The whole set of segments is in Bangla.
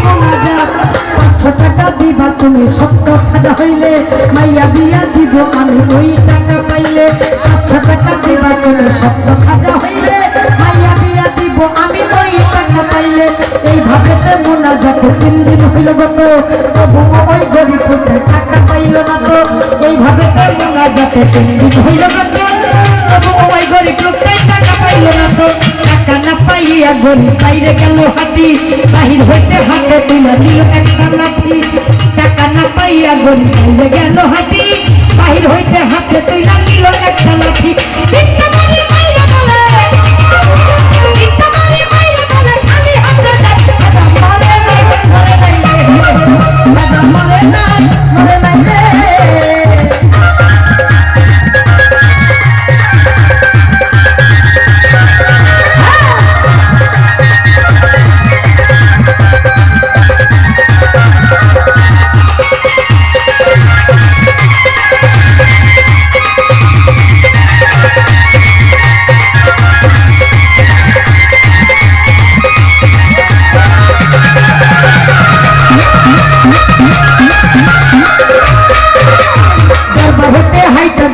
মোনাজাত 500 টাকা দিবা তুমি সত্য খাজা হইলে মাইয়া বিয়া দিব আমি ওই টাকা পাইলে 500 টাকা দিবা তুমি সত্য খাজা হইলে মাইয়া বিয়া দিব আমি ওই টাকা পাইলে এইভাবে মোনাজাত 3 দিন হইল গত তবু ওই গরিব টাকা পাইল না তো এইভাবে মোনাজাত 3 দিন হইল গত তবু ওই গরিব লোকটাই টাকা পাইল না তো টাকা না পাইয়া গরিব বাইরে গেল হাতি বাহির হইতে হাতে তুলে দিল একটা লাঠি টাকা না পাইয়া গরিব বাইরে গেল হাতি বাহির হইতে হাতে তুলে দিল একটা লাঠি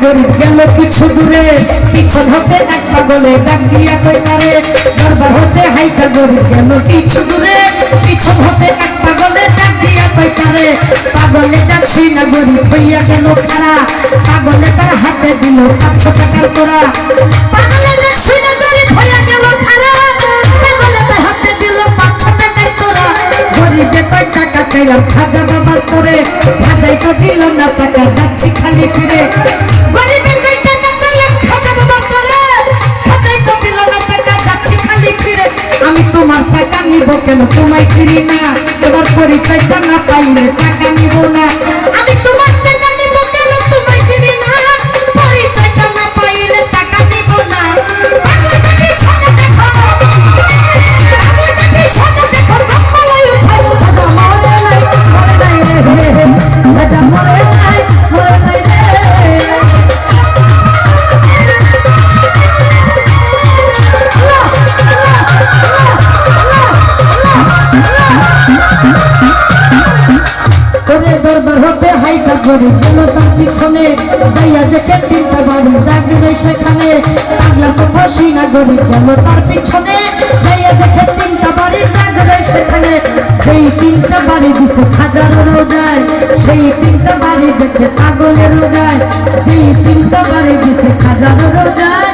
গরিব গেল কিছু দূরে পিছন হতে এক পাগলে ডাক দিয়া কই তারে দরবার হতে হাইটা গরিব গেল কিছু দূরে পিছন হতে এক পাগলে ডাক দিয়া কই তারে পাগলে ডাক শুনা গরিব হইয়া গেল খাড়া পাগলে তার হাতে দিল 500 টাকার তোরা পাগলে ডাক শুনা গরিব হইয়া গেল খাড়া পাগলে তার হাতে দিল 500 টাকার তোরা গরিবে কয় টাকা চাইলাম খাজা বাবার তোরে খাজাই তো দিল না টাকা যাচ্ছি খালি ফিরে গরিবে কয় টাকা চাইলাম খাজা বাবার তোরে খাজাই তো দিল না টাকা যাচ্ছি খালি ফিরে আমি তোমার টাকা নিব কেন তোমায় চিনি না তোমার পরিচয়টা না পাইলে টাকা নিব না আমি তোমার টাকা নিব কেন তোমায় চিনি না পরিচয়টা না পাইলে টাকা নিব না পাগলা টাকি ছাতা দেখো পাগলা টাকি ছাতা দেখো কপালে উঠাই খাজা মরে নাই রে খাজা মরে নাই রে দরবার হতে হাইটা গরিব গেল তার পিছনে যাইয়া দেখে 3টা বাড়ি ডাকবে সেখানে পাগলা তো বসি না গরিব গেল তার পিছনে যাইয়া দেখে 3টা বাড়ি ডাকবে সেখানে যেই 3টা বাড়ি দিছে খাজার রোজায় সেই 3টা বাড়ি দেখে পাগলের রোজায় যেই 3টা বাড়ি দিছে খাজার রোজায়